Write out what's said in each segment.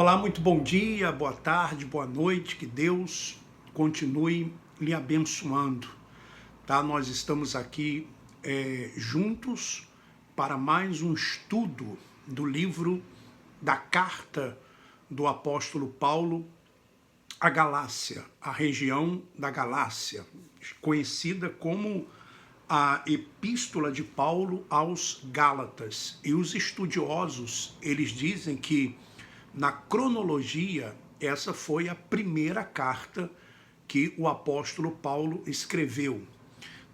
Olá, muito bom dia, boa tarde, boa noite, que Deus continue lhe abençoando, tá? Nós estamos aqui juntos para mais um estudo do livro da carta do apóstolo Paulo à Galácia, a região da Galácia, conhecida como a Epístola de Paulo aos Gálatas. E os estudiosos, eles dizem que na cronologia, essa foi a primeira carta que o apóstolo Paulo escreveu.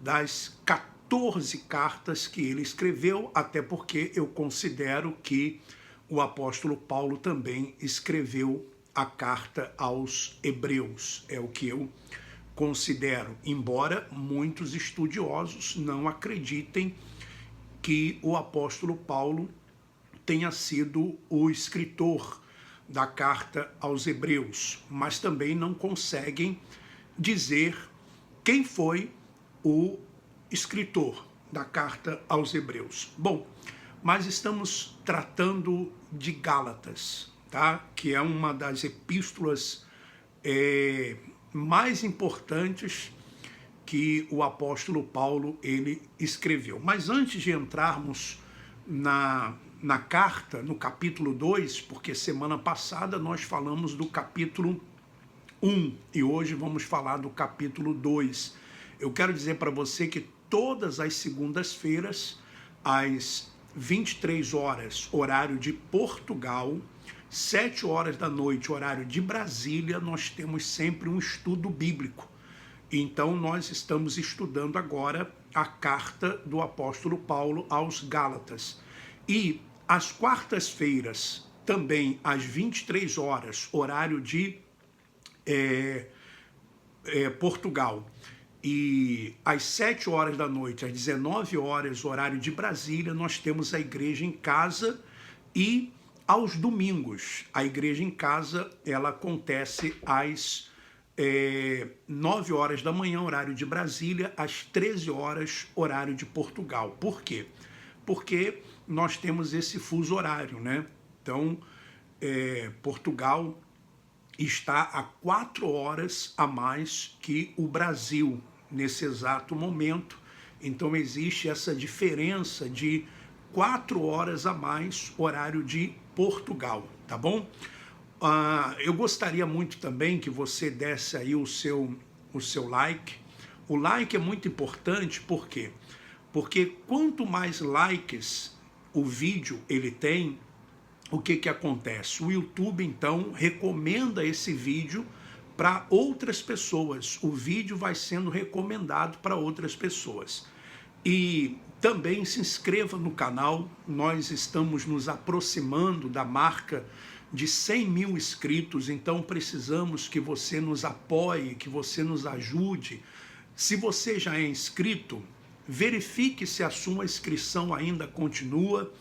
Das 14 cartas que ele escreveu, até porque eu considero que o apóstolo Paulo também escreveu a carta aos Hebreus. É o que eu considero, embora muitos estudiosos não acreditem que o apóstolo Paulo tenha sido o escritor da carta aos Hebreus, mas também não conseguem dizer quem foi o escritor da carta aos Hebreus. Bom, mas estamos tratando de Gálatas, tá? Que é uma das epístolas mais importantes que o apóstolo Paulo ele escreveu. Mas antes de entrarmos na carta, no capítulo 2, porque semana passada nós falamos do capítulo 1 e hoje vamos falar do capítulo 2. Eu quero dizer para você que todas as segundas-feiras, às 23 horas, horário de Portugal, 7 horas da noite, horário de Brasília, nós temos sempre um estudo bíblico. Então nós estamos estudando agora a carta do apóstolo Paulo aos Gálatas. E às quartas-feiras, também às 23 horas, horário de Portugal, e às 7 horas da noite, às 19 horas, horário de Brasília, nós temos a Igreja em Casa. E aos domingos, a Igreja em Casa, ela acontece às 9 horas da manhã, horário de Brasília, às 13 horas, horário de Portugal. Por quê? Porque nós temos esse fuso horário, né? Então, Portugal está a 4 horas a mais que o Brasil nesse exato momento. Então, existe essa diferença de 4 horas a mais, horário de Portugal, tá bom? Eu gostaria muito também que você desse aí o seu like. O like é muito importante, por quê? Porque quanto mais likes o vídeo ele tem, o que acontece? O YouTube, então, recomenda esse vídeo para outras pessoas. O vídeo vai sendo recomendado para outras pessoas. E também se inscreva no canal, nós estamos nos aproximando da marca de 100 mil inscritos, então precisamos que você nos apoie, que você nos ajude. Se você já é inscrito, verifique se a sua inscrição ainda continua,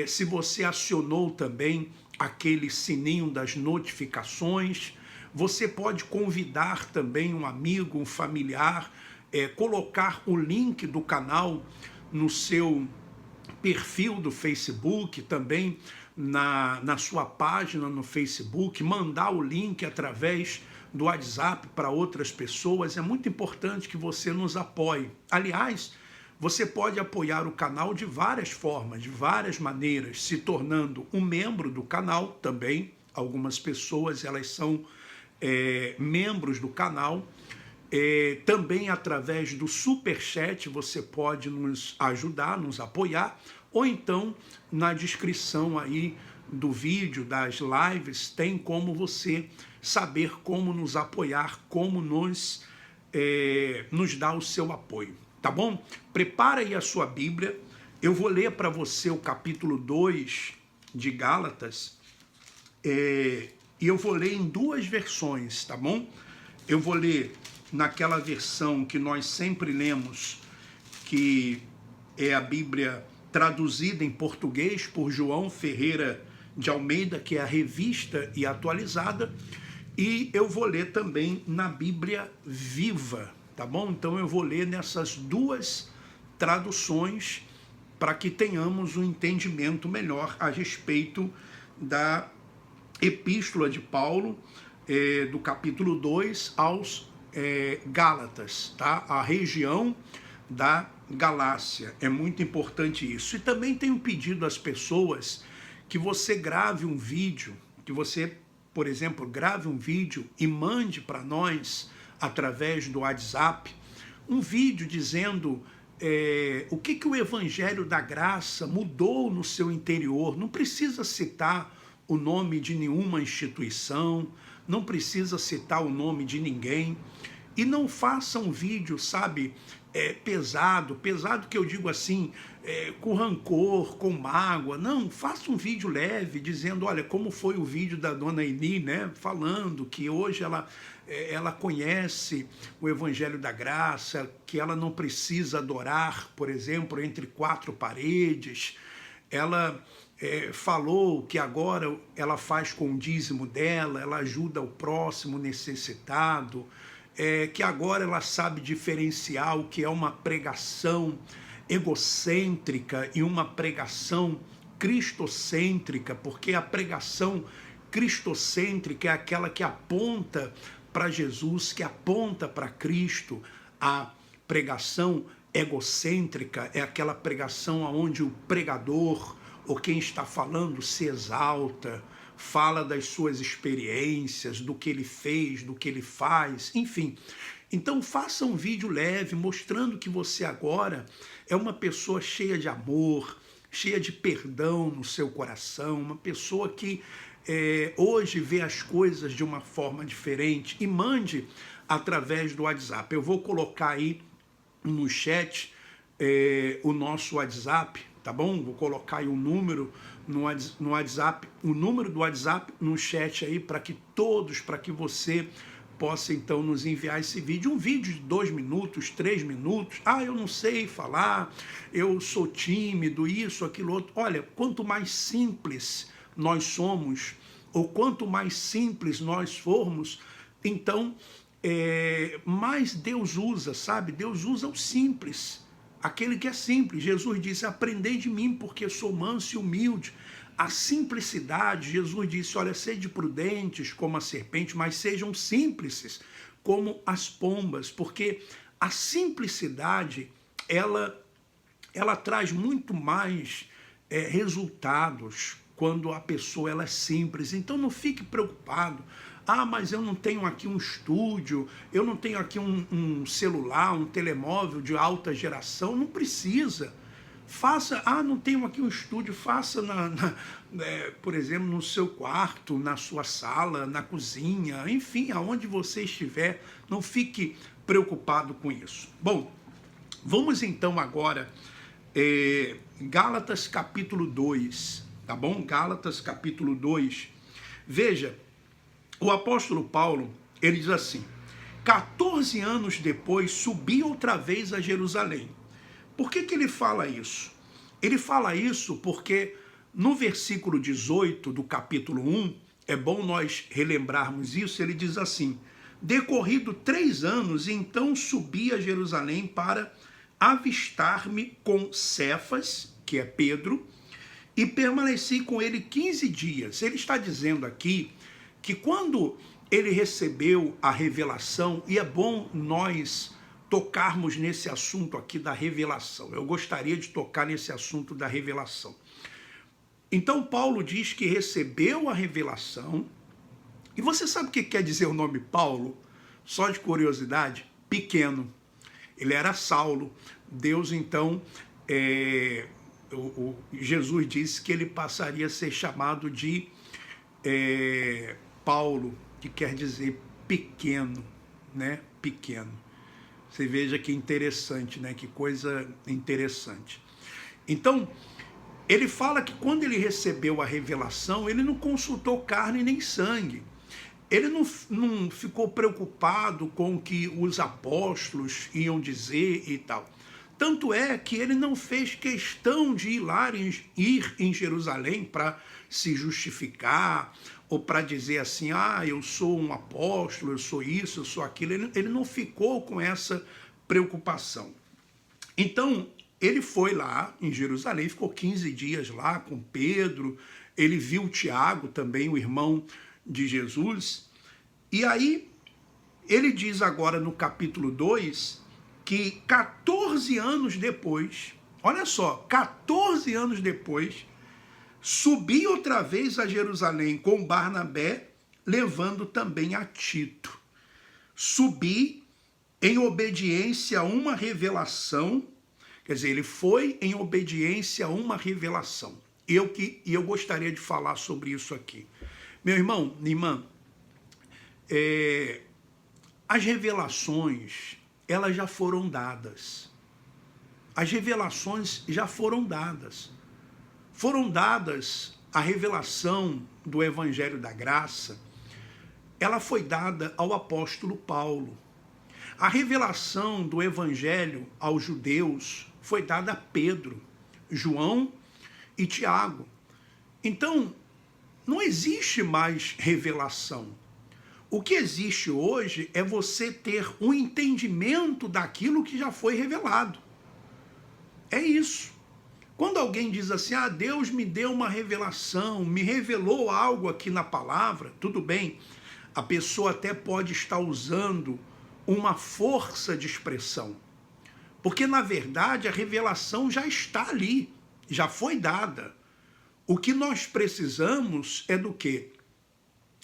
se você acionou também aquele sininho das notificações. Você pode convidar também um amigo, um familiar, colocar o link do canal no seu perfil do Facebook, também na sua página no Facebook, mandar o link através do WhatsApp para outras pessoas. É muito importante que você nos apoie. Aliás, você pode apoiar o canal de várias formas, de várias maneiras, se tornando um membro do canal também. Algumas pessoas, elas são membros do canal. Também através do Superchat você pode nos ajudar, nos apoiar, ou então na descrição aí do vídeo, das lives, tem como você saber como nos apoiar, como nos dar o seu apoio, tá bom? Prepara aí a sua Bíblia, eu vou ler para você o capítulo 2 de Gálatas, e eu vou ler em duas versões, tá bom? Eu vou ler naquela versão que nós sempre lemos, que é a Bíblia traduzida em português por João Ferreira de Almeida, que é a revista e atualizada, e eu vou ler também na Bíblia Viva, tá bom? Então eu vou ler nessas duas traduções para que tenhamos um entendimento melhor a respeito da epístola de Paulo, do capítulo 2 aos Gálatas, tá? A região da Galácia. É muito importante isso. E também tenho pedido às pessoas que você grave um vídeo, que você, por exemplo, grave um vídeo e mande para nós através do WhatsApp, um vídeo dizendo o que o Evangelho da Graça mudou no seu interior. Não precisa citar o nome de nenhuma instituição, não precisa citar o nome de ninguém. E não faça um vídeo, sabe, pesado que eu digo assim, com rancor, com mágoa. Não, faça um vídeo leve, dizendo, olha, como foi o vídeo da dona Eni, né, falando que hoje ela conhece o Evangelho da Graça, que ela não precisa adorar, por exemplo, entre quatro paredes. Ela falou que agora ela faz com o dízimo dela, ela ajuda o próximo necessitado, que agora ela sabe diferenciar o que é uma pregação egocêntrica e uma pregação cristocêntrica, porque a pregação cristocêntrica é aquela que aponta para Jesus, que aponta para Cristo. A pregação egocêntrica é aquela pregação onde o pregador ou quem está falando se exalta, fala das suas experiências, do que ele fez, do que ele faz, enfim. Então faça um vídeo leve, mostrando que você agora é uma pessoa cheia de amor, cheia de perdão no seu coração, uma pessoa que hoje vê as coisas de uma forma diferente, e mande através do WhatsApp. Eu vou colocar aí no chat o nosso WhatsApp, tá bom? Vou colocar aí o número no WhatsApp, o número do WhatsApp no chat aí, para que você possa então nos enviar esse vídeo, um vídeo de 2 minutos, 3 minutos. Eu não sei falar, eu sou tímido, isso, aquilo, outro. Olha, quanto mais simples nós somos, ou quanto mais simples nós formos, então mais Deus usa, sabe? Deus usa o simples. Aquele que é simples. Jesus disse, aprendei de mim, porque sou manso e humilde. A simplicidade, Jesus disse, olha, sede prudentes como a serpente, mas sejam simples como as pombas, porque a simplicidade, ela traz muito mais resultados quando a pessoa ela é simples. Então não fique preocupado. Mas eu não tenho aqui um estúdio, eu não tenho aqui um celular, um telemóvel de alta geração. Não precisa. Faça, não tenho aqui um estúdio, faça, por exemplo, no seu quarto, na sua sala, na cozinha, enfim, aonde você estiver. Não fique preocupado com isso. Bom, vamos então agora, Gálatas capítulo 2, tá bom? Gálatas capítulo 2. Veja, o apóstolo Paulo, ele diz assim, 14 anos depois, subi outra vez a Jerusalém. Por que ele fala isso? Ele fala isso porque no versículo 18 do capítulo 1, é bom nós relembrarmos isso, ele diz assim, decorrido 3 anos, então subi a Jerusalém para avistar-me com Cefas, que é Pedro, e permaneci com ele 15 dias. Ele está dizendo aqui que quando ele recebeu a revelação, e é bom nós tocarmos nesse assunto aqui da revelação, eu gostaria de tocar nesse assunto da revelação. Então Paulo diz que recebeu a revelação, e você sabe o que quer dizer o nome Paulo? Só de curiosidade, pequeno. Ele era Saulo. Deus então, Jesus disse que ele passaria a ser chamado de Paulo, que quer dizer pequeno, né? Pequeno. Você veja que interessante, né? Que coisa interessante. Então, ele fala que quando ele recebeu a revelação, ele não consultou carne nem sangue. Ele não ficou preocupado com o que os apóstolos iam dizer e tal. Tanto é que ele não fez questão de ir em Jerusalém para se justificar, ou para dizer assim, eu sou um apóstolo, eu sou isso, eu sou aquilo. Ele não ficou com essa preocupação. Então, ele foi lá em Jerusalém, ficou 15 dias lá com Pedro, ele viu Tiago, também o irmão de Jesus, e aí ele diz agora no capítulo 2 que 14 anos depois, olha só, 14 anos depois, subi outra vez a Jerusalém com Barnabé, levando também a Tito. Subi em obediência a uma revelação, quer dizer, ele foi em obediência a uma revelação. E eu gostaria de falar sobre isso aqui. Meu irmão, minha irmã, as revelações, elas já foram dadas. As revelações já foram dadas. Foram dadas a revelação do Evangelho da Graça, ela foi dada ao apóstolo Paulo. A revelação do Evangelho aos judeus foi dada a Pedro, João e Tiago. Então, não existe mais revelação. O que existe hoje é você ter um entendimento daquilo que já foi revelado. É isso. Quando alguém diz assim, Deus me deu uma revelação, me revelou algo aqui na palavra, tudo bem, a pessoa até pode estar usando uma força de expressão. Porque, na verdade, a revelação já está ali, já foi dada. O que nós precisamos é do quê?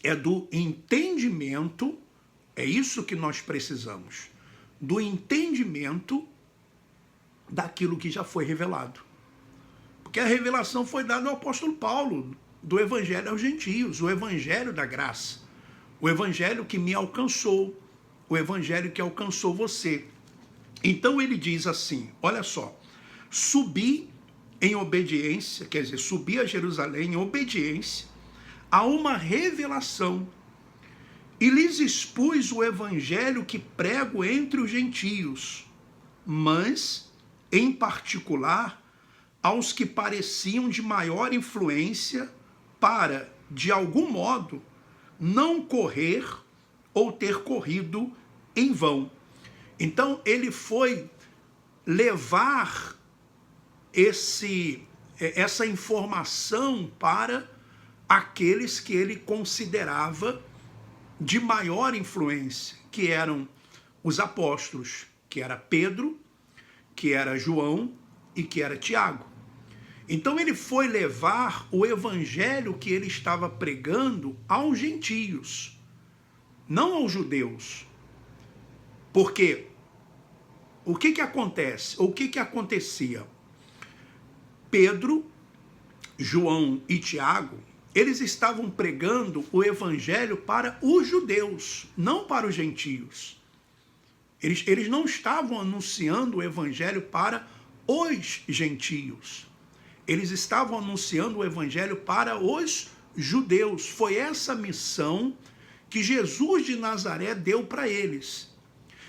É do entendimento, é isso que nós precisamos, do entendimento daquilo que já foi revelado. Porque a revelação foi dada ao apóstolo Paulo, do Evangelho aos gentios, o Evangelho da graça, o Evangelho que me alcançou, o Evangelho que alcançou você. Então ele diz assim, olha só, subi em obediência, quer dizer, subi a Jerusalém em obediência a uma revelação e lhes expus o Evangelho que prego entre os gentios, mas, em particular, aos que pareciam de maior influência para, de algum modo, não correr ou ter corrido em vão. Então, ele foi levar essa informação para aqueles que ele considerava de maior influência, que eram os apóstolos, que era Pedro, que era João e que era Tiago. Então ele foi levar o evangelho que ele estava pregando aos gentios, não aos judeus. Porque o que acontece? O que acontecia? Pedro, João e Tiago, eles estavam pregando o evangelho para os judeus, não para os gentios. Eles não estavam anunciando o evangelho para os gentios. Eles estavam anunciando o evangelho para os judeus. Foi essa missão que Jesus de Nazaré deu para eles.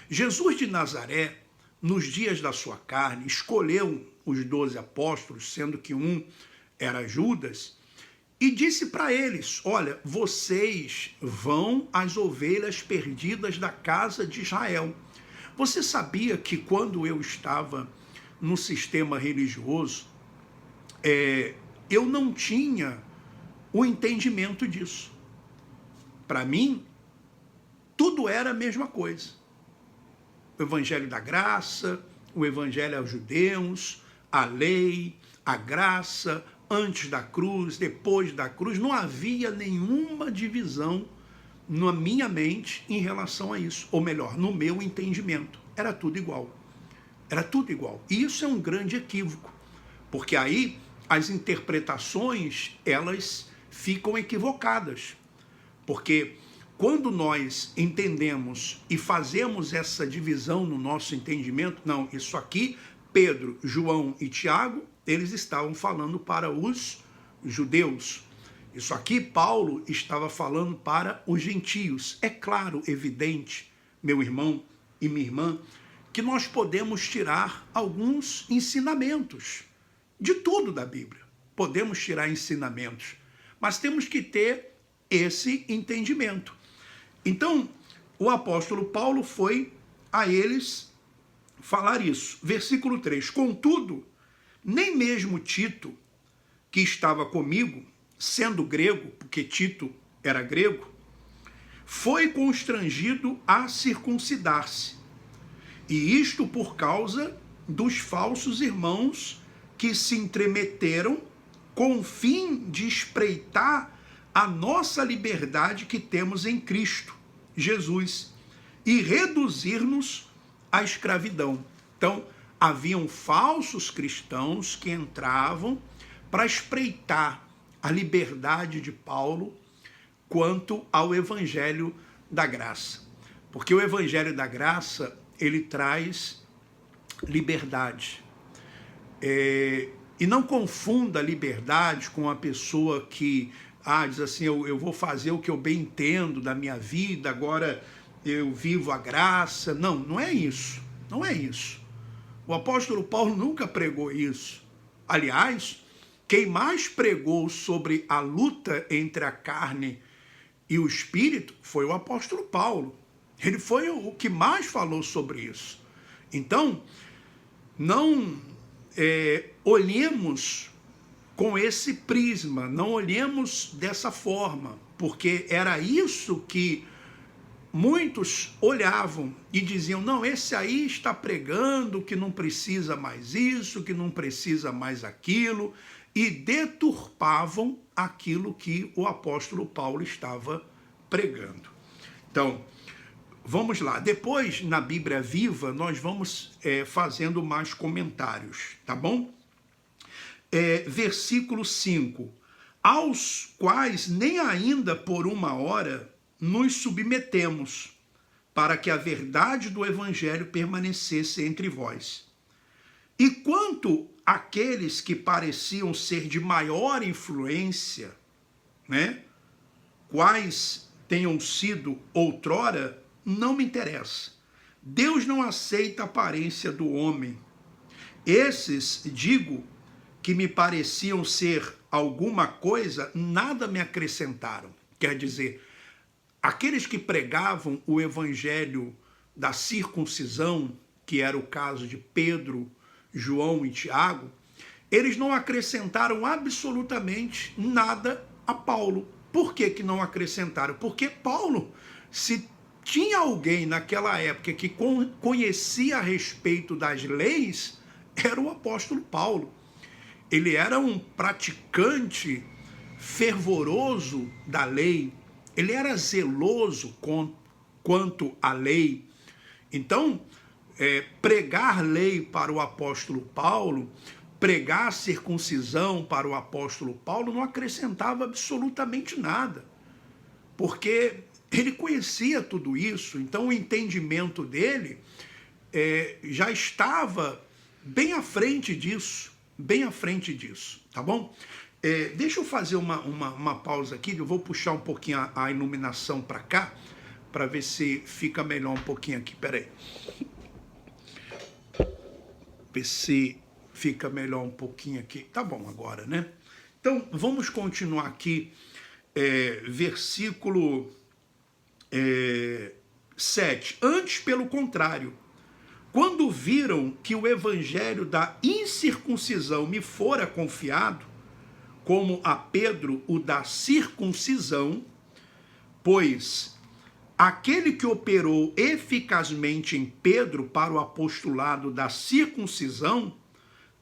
Jesus de Nazaré, nos dias da sua carne, escolheu os 12 apóstolos, sendo que um era Judas, e disse para eles, olha, vocês vão às ovelhas perdidas da casa de Israel. Você sabia que quando eu estava no sistema religioso, eu não tinha o entendimento disso. Para mim, tudo era a mesma coisa. O evangelho da graça, o evangelho aos judeus, a lei, a graça, antes da cruz, depois da cruz, não havia nenhuma divisão na minha mente em relação a isso. Ou melhor, no meu entendimento. Era tudo igual. Era tudo igual. E isso é um grande equívoco. Porque aí as interpretações, elas ficam equivocadas. Porque quando nós entendemos e fazemos essa divisão no nosso entendimento, não, isso aqui, Pedro, João e Tiago, eles estavam falando para os judeus. Isso aqui, Paulo estava falando para os gentios. É claro, evidente, meu irmão e minha irmã, que nós podemos tirar alguns ensinamentos de tudo da Bíblia. Podemos tirar ensinamentos, mas temos que ter esse entendimento. Então, o apóstolo Paulo foi a eles falar isso. Versículo 3. Contudo, nem mesmo Tito, que estava comigo, sendo grego, porque Tito era grego, foi constrangido a circuncidar-se. E isto por causa dos falsos irmãos que se entremeteram com o fim de espreitar a nossa liberdade que temos em Cristo Jesus e reduzir-nos à escravidão. Então, haviam falsos cristãos que entravam para espreitar a liberdade de Paulo quanto ao evangelho da graça. Porque o evangelho da graça, ele traz liberdade. E não confunda a liberdade com a pessoa que diz assim, eu vou fazer o que eu bem entendo da minha vida, agora eu vivo a graça. Não, não é isso. Não é isso. O apóstolo Paulo nunca pregou isso. Aliás, quem mais pregou sobre a luta entre a carne e o espírito foi o apóstolo Paulo. Ele foi o que mais falou sobre isso. Então, não olhemos com esse prisma, não olhemos dessa forma, porque era isso que muitos olhavam e diziam, não, esse aí está pregando que não precisa mais isso, que não precisa mais aquilo, e deturpavam aquilo que o apóstolo Paulo estava pregando. Então, vamos lá. Depois, na Bíblia Viva, nós vamos fazendo mais comentários, tá bom? Versículo 5. Aos quais nem ainda por uma hora nos submetemos, para que a verdade do evangelho permanecesse entre vós. E quanto àqueles que pareciam ser de maior influência, né, quais tenham sido outrora, não me interessa. Deus não aceita a aparência do homem. Esses, digo, que me pareciam ser alguma coisa, nada me acrescentaram. Quer dizer, aqueles que pregavam o evangelho da circuncisão, que era o caso de Pedro, João e Tiago, eles não acrescentaram absolutamente nada a Paulo. Por que que não acrescentaram? Porque Paulo, se tinha alguém naquela época que conhecia a respeito das leis, era o apóstolo Paulo. Ele era um praticante fervoroso da lei, ele era zeloso quanto à lei. Então, pregar lei para o apóstolo Paulo, pregar circuncisão para o apóstolo Paulo não acrescentava absolutamente nada, porque ele conhecia tudo isso, então o entendimento dele já estava bem à frente disso, tá bom? Deixa eu fazer uma pausa aqui, eu vou puxar um pouquinho a iluminação para cá, para ver se fica melhor um pouquinho aqui, peraí. Ver se fica melhor um pouquinho aqui, tá bom agora, né? Então, vamos continuar aqui, versículo 7. Antes, pelo contrário, quando viram que o evangelho da incircuncisão me fora confiado, como a Pedro o da circuncisão, pois aquele que operou eficazmente em Pedro para o apostolado da circuncisão,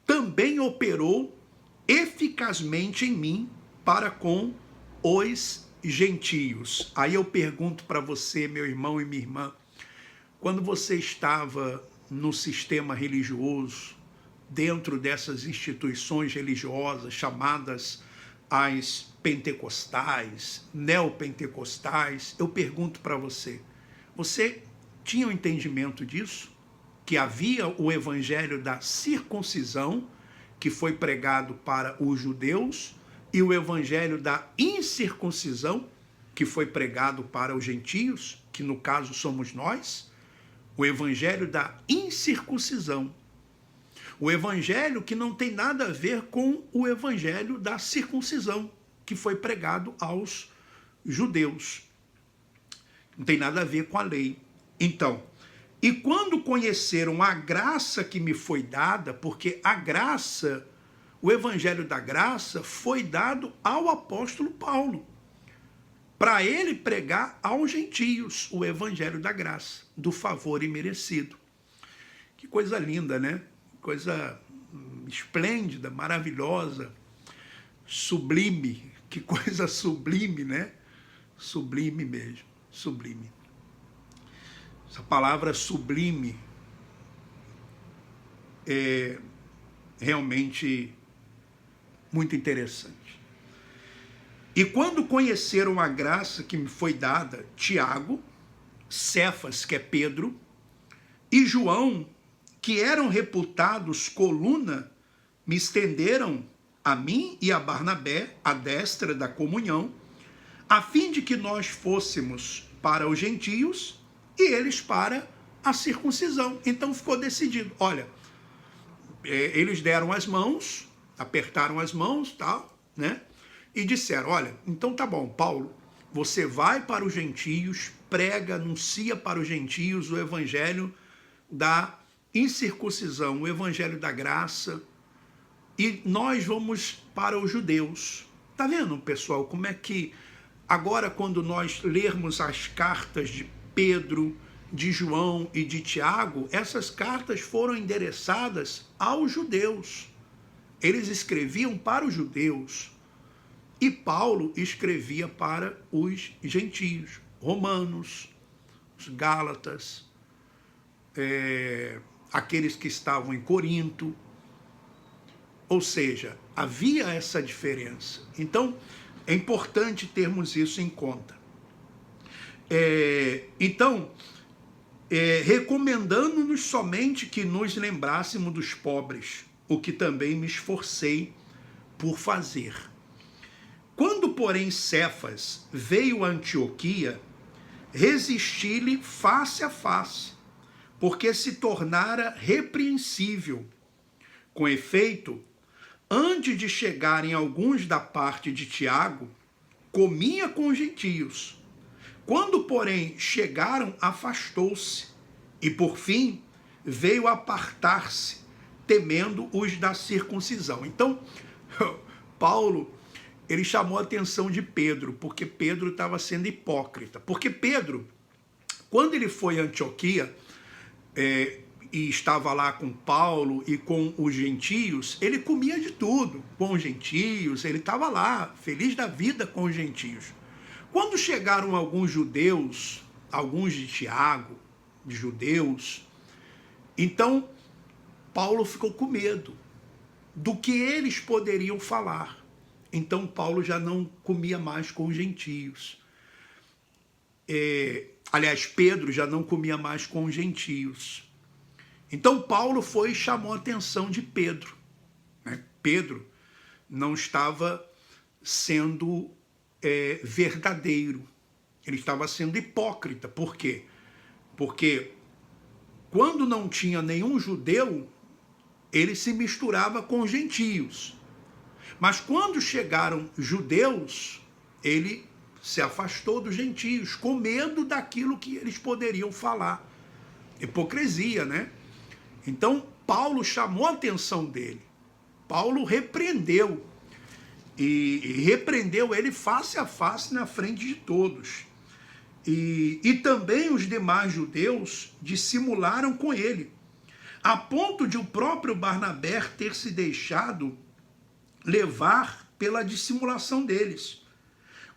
também operou eficazmente em mim para com os gentios. Aí eu pergunto para você, meu irmão e minha irmã, quando você estava no sistema religioso, dentro dessas instituições religiosas chamadas as pentecostais, neopentecostais, eu pergunto para você, você tinha o entendimento disso? Que havia o evangelho da circuncisão, que foi pregado para os judeus, e o evangelho da incircuncisão, que foi pregado para os gentios, que no caso somos nós, o evangelho da incircuncisão. O evangelho que não tem nada a ver com o evangelho da circuncisão, que foi pregado aos judeus. Não tem nada a ver com a lei. Então, e quando conheceram a graça que me foi dada, porque a graça, o evangelho da graça foi dado ao apóstolo Paulo, para ele pregar aos gentios o evangelho da graça, do favor imerecido. Que coisa linda, né? Coisa esplêndida, maravilhosa, sublime. Que coisa sublime, né? Sublime mesmo, sublime. Essa palavra sublime é realmente muito interessante. E quando conheceram a graça que me foi dada, Tiago, Cefas, que é Pedro, e João, que eram reputados coluna, me estenderam a mim e a Barnabé, à destra da comunhão, a fim de que nós fôssemos para os gentios e eles para a circuncisão. Então ficou decidido. Olha, eles deram as mãos, apertaram as mãos, tal, né? E disseram, olha, então tá bom, Paulo, você vai para os gentios, prega, anuncia para os gentios o evangelho da incircuncisão, o evangelho da graça, e nós vamos para os judeus. Tá vendo, pessoal, como é que agora quando nós lermos as cartas de Pedro, de João e de Tiago, essas cartas foram endereçadas aos judeus. Eles escreviam para os judeus. E Paulo escrevia para os gentios, romanos, os gálatas, aqueles que estavam em Corinto. Ou seja, havia essa diferença. Então, é importante termos isso em conta. Recomendando-nos somente que nos lembrássemos dos pobres, o que também me esforcei por fazer. Quando, porém, Cefas veio a Antioquia, resisti-lhe face a face, porque se tornara repreensível. Com efeito, antes de chegarem alguns da parte de Tiago, comia com os gentios. Quando, porém, chegaram, afastou-se, e, por fim, veio apartar-se, temendo os da circuncisão. Então, Paulo, ele chamou a atenção de Pedro, porque Pedro estava sendo hipócrita. Porque Pedro, quando ele foi a Antioquia, e estava lá com Paulo e com os gentios, ele comia de tudo com os gentios, ele estava lá, feliz da vida com os gentios. Quando chegaram alguns judeus, alguns de Tiago, de judeus, então Paulo ficou com medo do que eles poderiam falar. Então Paulo já não comia mais com os gentios. Aliás, Pedro já não comia mais com os gentios. Então Paulo foi e chamou a atenção de Pedro. Pedro não estava sendo verdadeiro. Ele estava sendo hipócrita. Por quê? Porque quando não tinha nenhum judeu, ele se misturava com os gentios. Mas quando chegaram judeus, ele se afastou dos gentios, com medo daquilo que eles poderiam falar. Hipocrisia, né? Então, Paulo chamou a atenção dele. Paulo repreendeu. E repreendeu ele face a face na frente de todos. E também os demais judeus dissimularam com ele, a ponto de o próprio Barnabé ter se deixado levar pela dissimulação deles.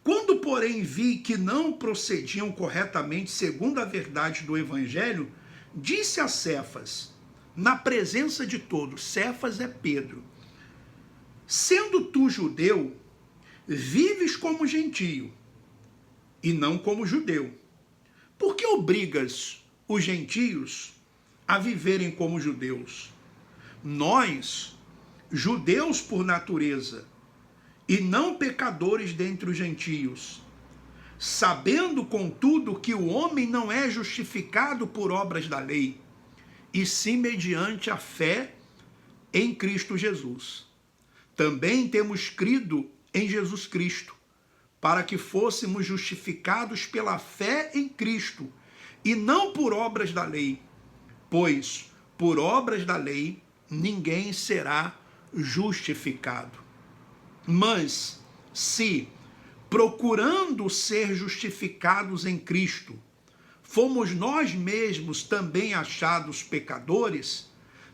Quando, porém, vi que não procediam corretamente segundo a verdade do evangelho, disse a Cefas, na presença de todos, Cefas é Pedro, sendo tu judeu, vives como gentio e não como judeu. Por que obrigas os gentios a viverem como judeus? Nós, judeus por natureza, e não pecadores dentre os gentios, sabendo, contudo, que o homem não é justificado por obras da lei, e sim mediante a fé em Cristo Jesus. Também temos crido em Jesus Cristo, para que fôssemos justificados pela fé em Cristo, e não por obras da lei, pois por obras da lei ninguém será justificado. Mas se, procurando ser justificados em Cristo, fomos nós mesmos também achados pecadores,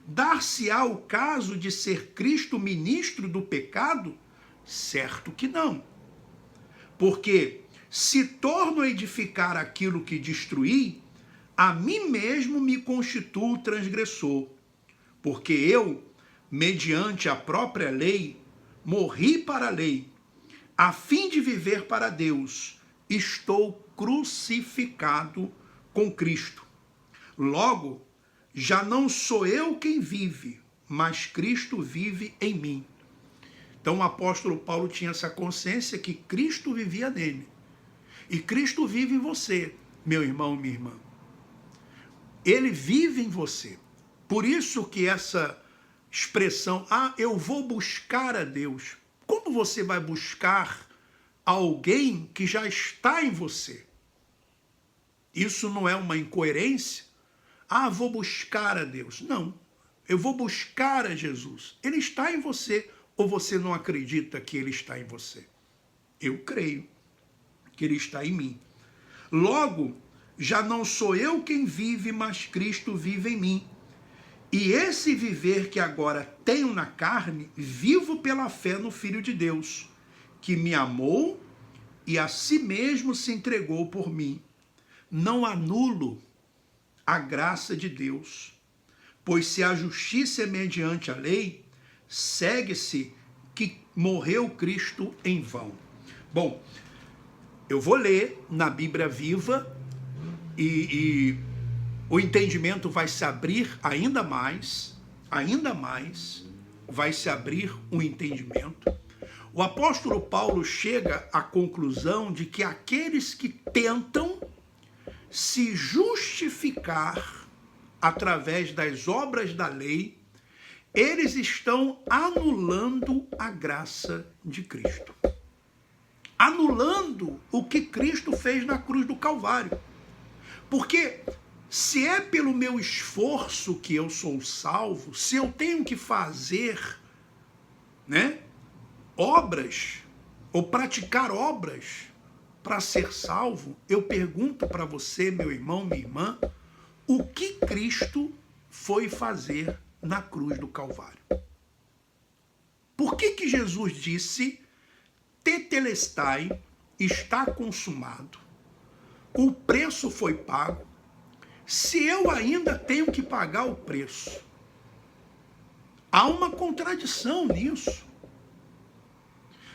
dar-se-á o caso de ser Cristo ministro do pecado? Certo que não. Porque se torno a edificar aquilo que destruí, a mim mesmo me constituo transgressor. Porque eu, mediante a própria lei, morri para a lei, a fim de viver para Deus. Estou crucificado com Cristo. Logo, já não sou eu quem vive, mas Cristo vive em mim. Então o apóstolo Paulo tinha essa consciência que Cristo vivia nele. E Cristo vive em você, meu irmão, minha irmã. Ele vive em você. Por isso que essa expressão, eu vou buscar a Deus. Como você vai buscar alguém que já está em você? Isso não é uma incoerência? Vou buscar a Deus. Não, eu vou buscar a Jesus. Ele está em você, ou você não acredita que ele está em você? Eu creio que ele está em mim. Logo, já não sou eu quem vive, mas Cristo vive em mim. E esse viver que agora tenho na carne, vivo pela fé no Filho de Deus, que me amou e a si mesmo se entregou por mim. Não anulo a graça de Deus, pois se a justiça é mediante a lei, segue-se que morreu Cristo em vão. Bom, eu vou ler na Bíblia Viva e o entendimento vai se abrir ainda mais, vai se abrir um entendimento. O apóstolo Paulo chega à conclusão de que aqueles que tentam se justificar através das obras da lei, eles estão anulando a graça de Cristo. Anulando o que Cristo fez na cruz do Calvário. Porque se é pelo meu esforço que eu sou salvo, se eu tenho que fazer, obras, ou praticar obras para ser salvo, eu pergunto para você, meu irmão, minha irmã, o que Cristo foi fazer na cruz do Calvário? Por que Jesus disse, tetelestai, está consumado, o preço foi pago, se eu ainda tenho que pagar o preço? Há uma contradição nisso.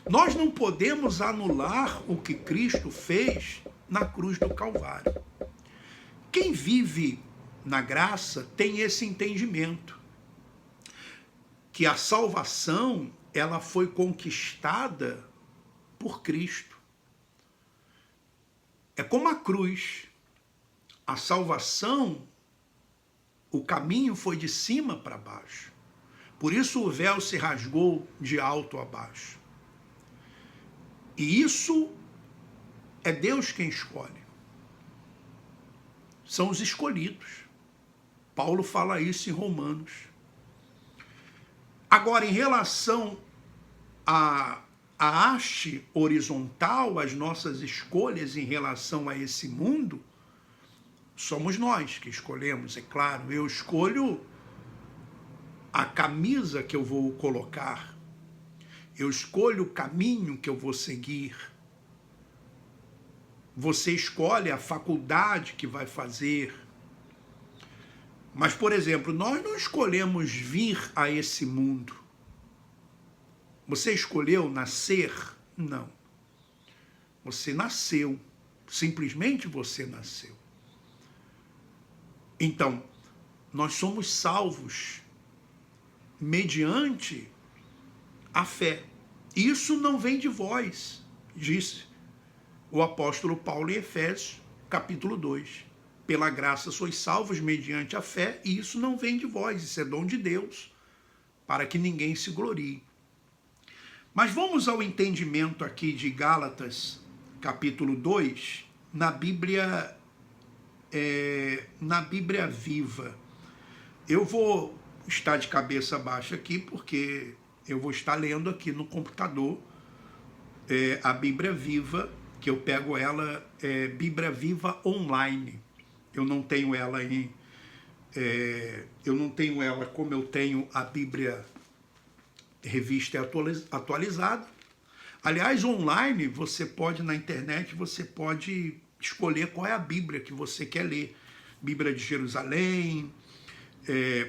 Nós não podemos anular o que Cristo fez na cruz do Calvário. Quem vive na graça tem esse entendimento, que a salvação, ela foi conquistada por Cristo. É como a cruz. A salvação, o caminho foi de cima para baixo. Por isso o véu se rasgou de alto a baixo. E isso é Deus quem escolhe. São os escolhidos. Paulo fala isso em Romanos. Agora, em relação à haste horizontal, as nossas escolhas em relação a esse mundo, somos nós que escolhemos, é claro. Eu escolho a camisa que eu vou colocar. Eu escolho o caminho que eu vou seguir. Você escolhe a faculdade que vai fazer. Mas, por exemplo, nós não escolhemos vir a esse mundo. Você escolheu nascer? Não. Você nasceu. Simplesmente você nasceu. Então, nós somos salvos mediante a fé. Isso não vem de vós, disse o apóstolo Paulo em Efésios, capítulo 2. Pela graça sois salvos mediante a fé, e isso não vem de vós, isso é dom de Deus, para que ninguém se glorie. Mas vamos ao entendimento aqui de Gálatas, capítulo 2, na Bíblia Viva. Eu vou estar de cabeça baixa aqui, porque eu vou estar lendo aqui no computador a Bíblia Viva, que eu pego ela, Bíblia Viva Online. Eu não tenho ela eu não tenho ela como eu tenho a Bíblia Revista Atualizada. Aliás, online, você pode, na internet, você pode escolher qual é a Bíblia que você quer ler. Bíblia de Jerusalém,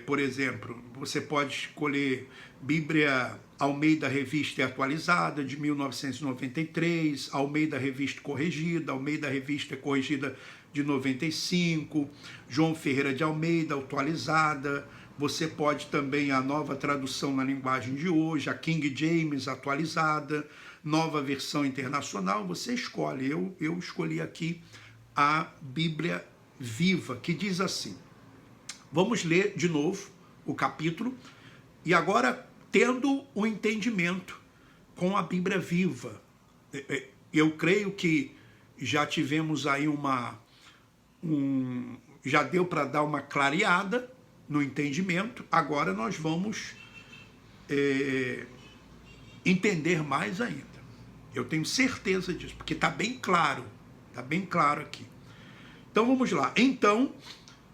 por exemplo, você pode escolher Bíblia Almeida Revista Atualizada, de 1993, Almeida Revista Corrigida, Almeida Revista Corrigida de 95, João Ferreira de Almeida Atualizada. Você pode também a nova tradução na linguagem de hoje, a King James atualizada, nova versão internacional, você escolhe. Eu escolhi aqui a Bíblia Viva, que diz assim. Vamos ler de novo o capítulo, e agora tendo o entendimento com a Bíblia Viva. Eu creio que já tivemos aí já deu para dar uma clareada no entendimento, agora nós vamos entender mais ainda. Eu tenho certeza disso, porque está bem claro aqui. Então vamos lá. Então,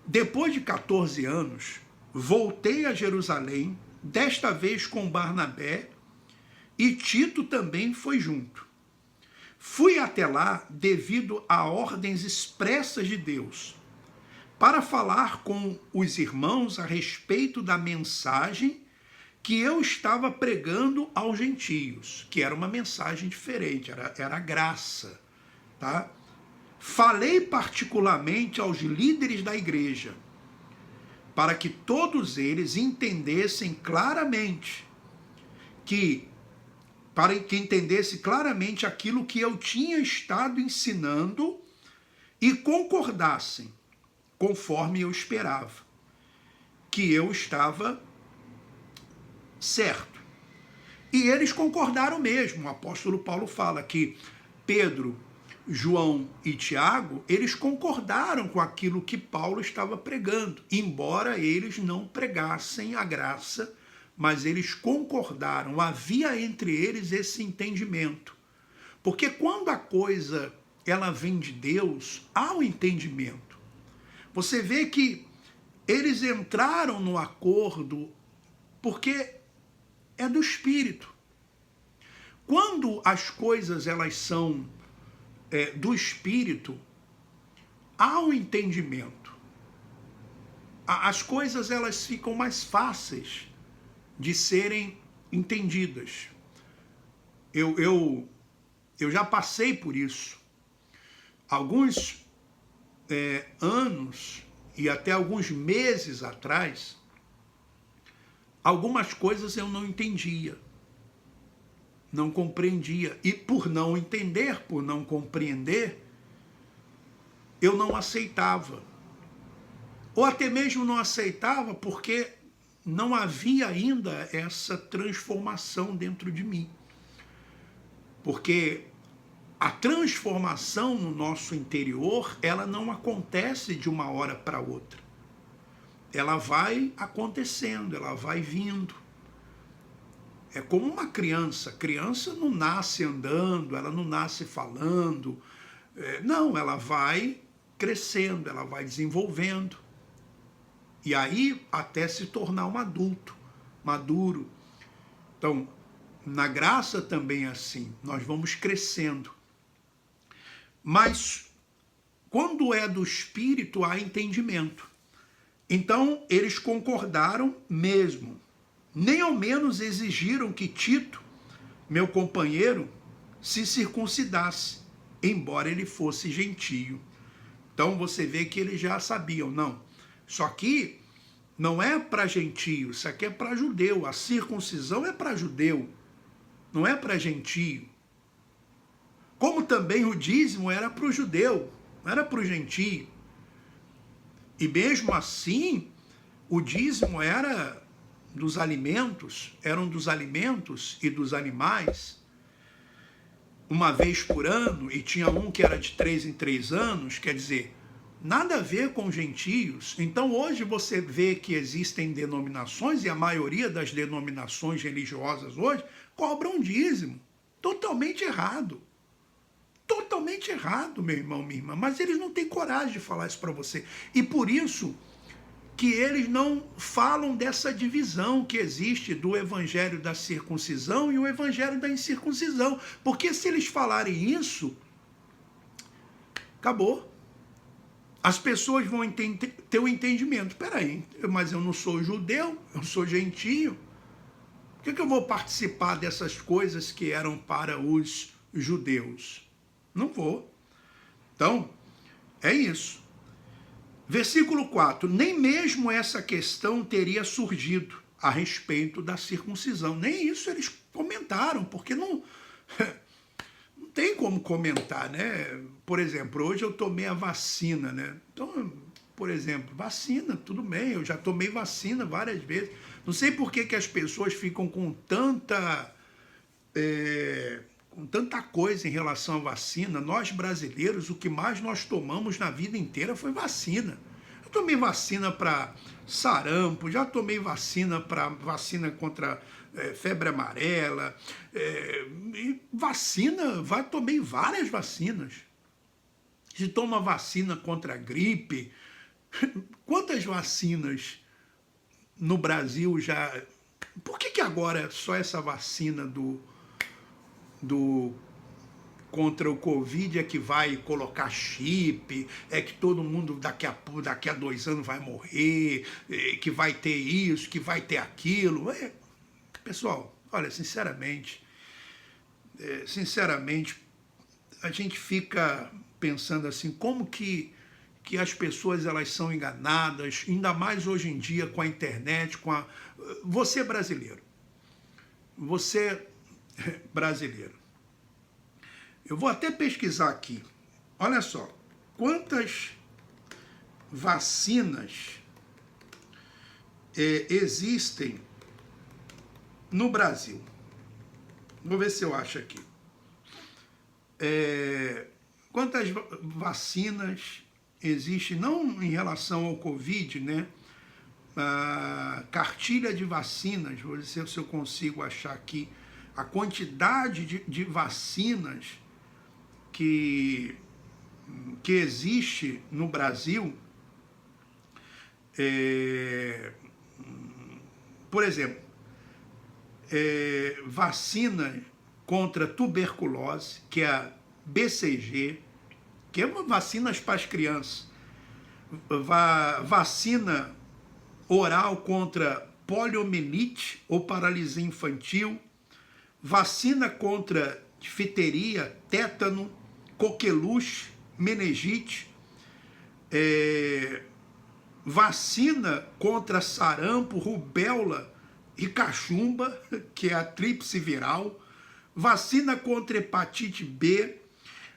depois de 14 anos, voltei a Jerusalém, desta vez com Barnabé, e Tito também foi junto. Fui até lá devido a ordens expressas de Deus, para falar com os irmãos a respeito da mensagem que eu estava pregando aos gentios, que era uma mensagem diferente, era a graça, tá? Falei particularmente aos líderes da igreja, para que todos eles entendessem claramente aquilo que eu tinha estado ensinando e concordassem, conforme eu esperava, que eu estava certo. E eles concordaram mesmo. O apóstolo Paulo fala que Pedro, João e Tiago, eles concordaram com aquilo que Paulo estava pregando, embora eles não pregassem a graça, mas eles concordaram. Havia entre eles esse entendimento. Porque quando a coisa ela vem de Deus, há o entendimento. Você vê que eles entraram no acordo porque é do Espírito. Quando as coisas elas são do Espírito, há um entendimento. As coisas elas ficam mais fáceis de serem entendidas. Eu já passei por isso. Alguns anos e até alguns meses atrás, algumas coisas eu não entendia, não compreendia. E por não entender, por não compreender, eu não aceitava. Ou até mesmo não aceitava porque não havia ainda essa transformação dentro de mim. Porque a transformação no nosso interior, ela não acontece de uma hora para outra. Ela vai acontecendo, ela vai vindo. É como uma criança. A criança não nasce andando, ela não nasce falando. Não, ela vai crescendo, ela vai desenvolvendo. E aí até se tornar um adulto, maduro. Então, na graça também é assim, nós vamos crescendo. Mas, quando é do Espírito, há entendimento. Então, eles concordaram mesmo. Nem ao menos exigiram que Tito, meu companheiro, se circuncidasse, embora ele fosse gentio. Então, você vê que eles já sabiam, não. Isso aqui não é para gentio, isso aqui é para judeu. A circuncisão é para judeu, não é para gentio. Como também o dízimo era para o judeu, não era para o gentio. E mesmo assim, o dízimo era dos alimentos, eram dos alimentos e dos animais, uma vez por ano, e tinha um que era de 3 em 3 anos, quer dizer, nada a ver com gentios. Então hoje você vê que existem denominações, e a maioria das denominações religiosas hoje cobram dízimo. Totalmente errado. Totalmente errado, meu irmão, minha irmã. Mas eles não têm coragem de falar isso para você. E por isso que eles não falam dessa divisão que existe do evangelho da circuncisão e o evangelho da incircuncisão. Porque se eles falarem isso, acabou. As pessoas vão ter o entendimento. Peraí, mas eu não sou judeu, eu sou gentio. Por que eu vou participar dessas coisas que eram para os judeus? Não vou. Então, é isso. Versículo 4. Nem mesmo essa questão teria surgido a respeito da circuncisão. Nem isso eles comentaram, porque não tem como comentar, né? Por exemplo, hoje eu tomei a vacina, né? Então, por exemplo, vacina, tudo bem, eu já tomei vacina várias vezes. Não sei por que as pessoas ficam com tanta coisa em relação à vacina. Nós brasileiros, o que mais nós tomamos na vida inteira foi vacina. Eu tomei vacina para sarampo, já tomei vacina contra febre amarela, e tomei várias vacinas. Se toma vacina contra a gripe, quantas vacinas no Brasil já... Por que agora só essa vacina contra o Covid é que vai colocar chip, é que todo mundo daqui a 2 anos vai morrer, que vai ter isso, que vai ter aquilo? Pessoal, olha, sinceramente, a gente fica pensando assim, como que as pessoas elas são enganadas, ainda mais hoje em dia com a internet, Você brasileiro, eu vou até pesquisar aqui, olha só, quantas vacinas existem no Brasil. Vou ver se eu acho aqui. Quantas vacinas existem, não em relação ao Covid, né? A cartilha de vacinas, vou ver se eu consigo achar aqui a quantidade de vacinas que existe no Brasil. Por exemplo, vacina contra tuberculose, que é a BCG, que é uma vacina para as crianças, vacina oral contra poliomielite ou paralisia infantil, vacina contra difteria, tétano, coqueluche, meningite, vacina contra sarampo, rubéola e cachumba, que é a tríplice viral, vacina contra hepatite B,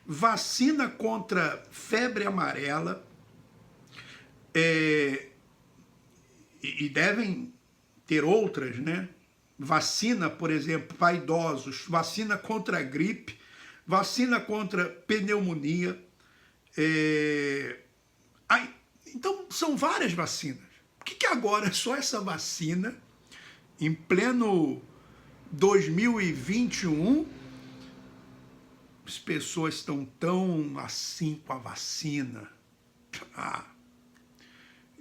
vacina contra febre amarela, e devem ter outras, né? Vacina, por exemplo, para idosos, vacina contra a gripe, vacina contra pneumonia. Então, são várias vacinas. Por que agora é só essa vacina, em pleno 2021, as pessoas estão tão assim com a vacina?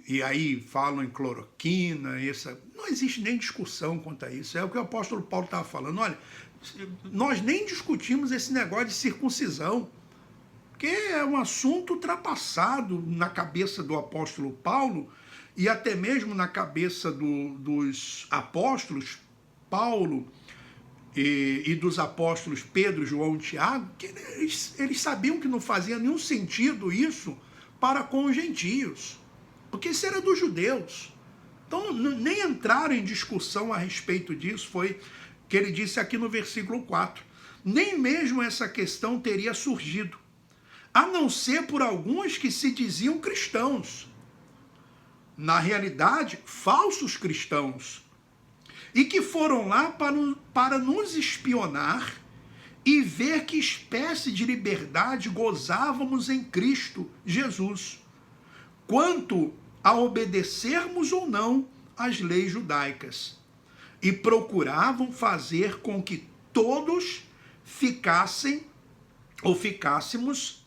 E aí falam em cloroquina, não existe nem discussão quanto a isso. É o que o apóstolo Paulo estava falando. Olha, nós nem discutimos esse negócio de circuncisão, que é um assunto ultrapassado na cabeça do apóstolo Paulo e até mesmo na cabeça dos apóstolos Paulo e dos apóstolos Pedro, João e Tiago, que eles sabiam que não fazia nenhum sentido isso para com os gentios, porque isso era dos judeus. Então nem entraram em discussão a respeito disso. Foi que ele disse aqui no versículo 4. Nem mesmo essa questão teria surgido, a não ser por alguns que se diziam cristãos. Na realidade, falsos cristãos. E que foram lá para nos espionar e ver que espécie de liberdade gozávamos em Cristo Jesus. quanto a obedecermos ou não às leis judaicas, e procuravam fazer com que todos ficássemos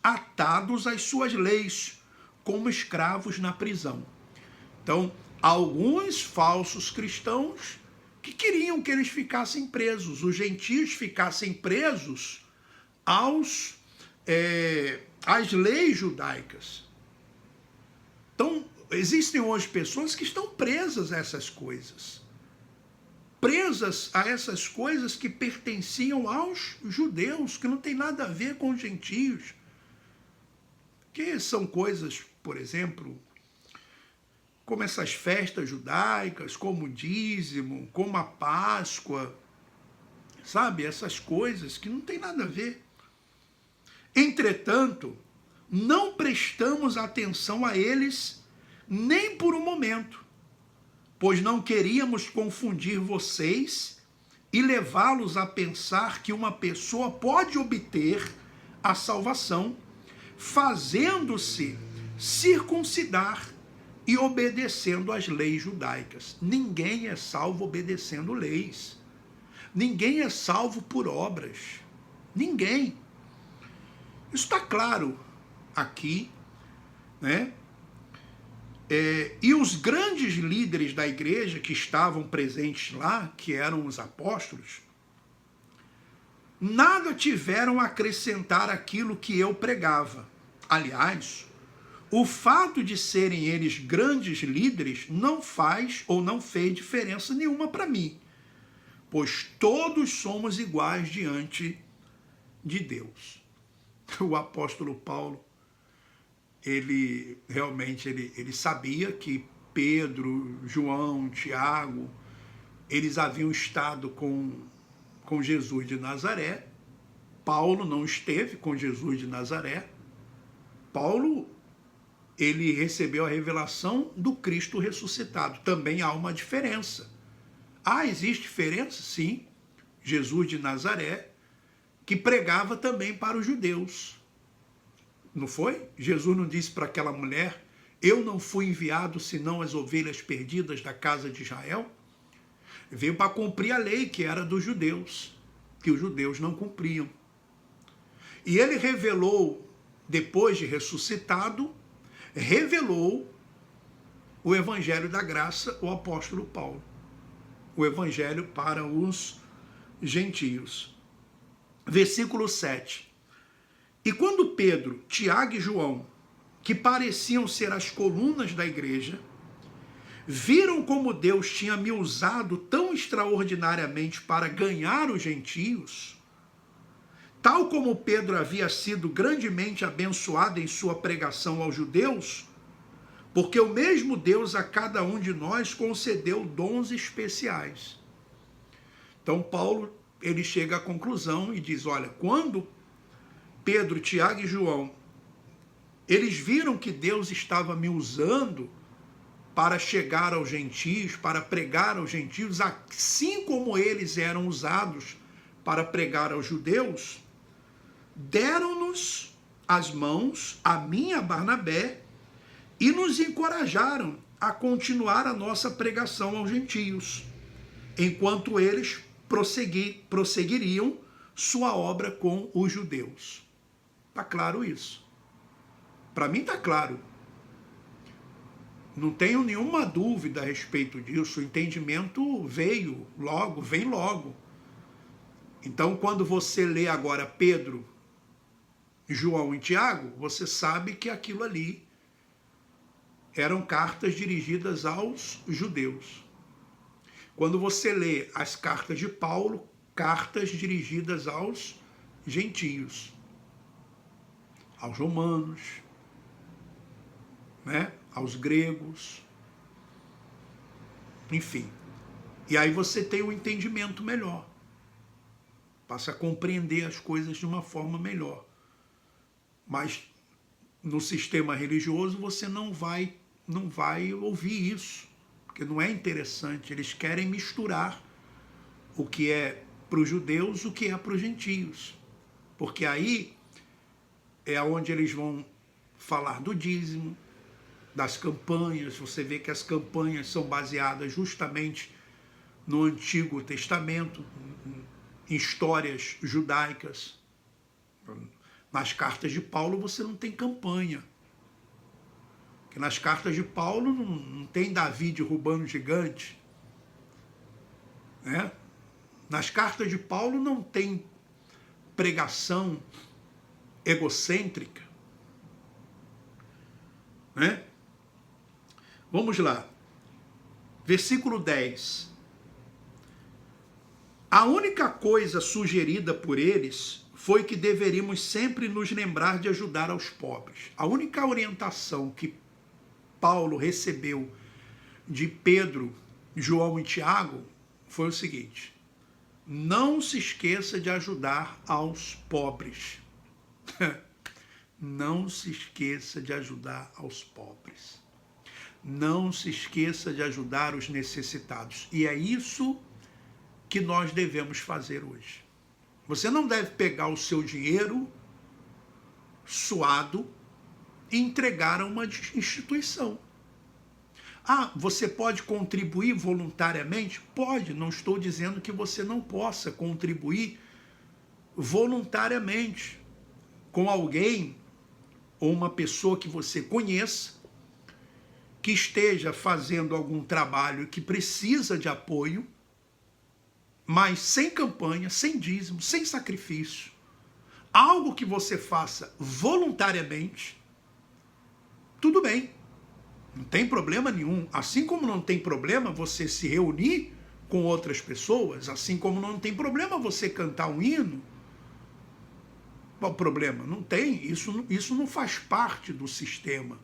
atados às suas leis, como escravos na prisão. Então, alguns falsos cristãos que queriam que eles ficassem presos, os gentios ficassem presos às leis judaicas. Então, existem hoje pessoas que estão presas a essas coisas. Presas a essas coisas que pertenciam aos judeus, que não tem nada a ver com os gentios. Que são coisas, por exemplo, como essas festas judaicas, como o dízimo, como a Páscoa, sabe? Essas coisas que não tem nada a ver. Entretanto, não prestamos atenção a eles nem por um momento, pois não queríamos confundir vocês e levá-los a pensar que uma pessoa pode obter a salvação fazendo-se circuncidar e obedecendo às leis judaicas. Ninguém é salvo obedecendo leis. Ninguém é salvo por obras. Ninguém. Isso está claro aqui, né? E os grandes líderes da igreja que estavam presentes lá, que eram os apóstolos, nada tiveram a acrescentar aquilo que eu pregava. Aliás, o fato de serem eles grandes líderes não faz ou não fez diferença nenhuma para mim, pois todos somos iguais diante de Deus. O apóstolo Paulo, ele realmente ele sabia que Pedro, João, Tiago, eles haviam estado com Jesus de Nazaré. Paulo não esteve com Jesus de Nazaré. Paulo, ele recebeu a revelação do Cristo ressuscitado. Também há uma diferença. Existe diferença? Sim. Jesus de Nazaré, que pregava também para os judeus. Não foi? Jesus não disse para aquela mulher: eu não fui enviado senão as ovelhas perdidas da casa de Israel? Veio para cumprir a lei que era dos judeus, que os judeus não cumpriam. E ele revelou, depois de ressuscitado, revelou o evangelho da graça, o apóstolo Paulo. O evangelho para os gentios. Versículo 7. E quando Pedro, Tiago e João, que pareciam ser as colunas da igreja, viram como Deus tinha me usado tão extraordinariamente para ganhar os gentios, tal como Pedro havia sido grandemente abençoado em sua pregação aos judeus, porque o mesmo Deus a cada um de nós concedeu dons especiais. Então Paulo, ele chega à conclusão e diz: olha, quando Pedro, Tiago e João, eles viram que Deus estava me usando para chegar aos gentios, para pregar aos gentios, assim como eles eram usados para pregar aos judeus, deram-nos as mãos, a mim e a Barnabé, e nos encorajaram a continuar a nossa pregação aos gentios, enquanto eles prosseguiriam sua obra com os judeus. Está claro isso? Para mim está claro. Não tenho nenhuma dúvida a respeito disso. O entendimento vem logo. Então, quando você lê agora Pedro, João e Tiago, você sabe que aquilo ali eram cartas dirigidas aos judeus. Quando você lê as cartas de Paulo, cartas dirigidas aos gentios, aos romanos, né? Aos gregos, enfim. E aí você tem um entendimento melhor, passa a compreender as coisas de uma forma melhor. Mas no sistema religioso você não vai ouvir isso, porque não é interessante. Eles querem misturar o que é para os judeus, o que é para os gentios, porque aí é onde eles vão falar do dízimo, das campanhas. Você vê que as campanhas são baseadas justamente no Antigo Testamento, em histórias judaicas. Nas cartas de Paulo você não tem campanha. Porque nas cartas de Paulo não tem Davi derrubando gigante. Né? Nas cartas de Paulo não tem pregação egocêntrica. Né? Vamos lá. Versículo 10. A única coisa sugerida por eles foi que deveríamos sempre nos lembrar de ajudar aos pobres. A única orientação que Paulo recebeu de Pedro, João e Tiago foi o seguinte: não se esqueça de ajudar aos pobres. Não se esqueça de ajudar aos pobres. Não se esqueça de ajudar os necessitados. E é isso que nós devemos fazer hoje. Você não deve pegar o seu dinheiro suado e entregar a uma instituição. Ah, você pode contribuir voluntariamente? Pode, não estou dizendo que você não possa contribuir voluntariamente com alguém ou uma pessoa que você conheça que esteja fazendo algum trabalho que precisa de apoio, mas sem campanha, sem dízimo, sem sacrifício. Algo que você faça voluntariamente, tudo bem. Não tem problema nenhum. Assim como não tem problema você se reunir com outras pessoas, assim como não tem problema você cantar um hino. Qual o problema? Não tem. Isso não faz parte do sistema.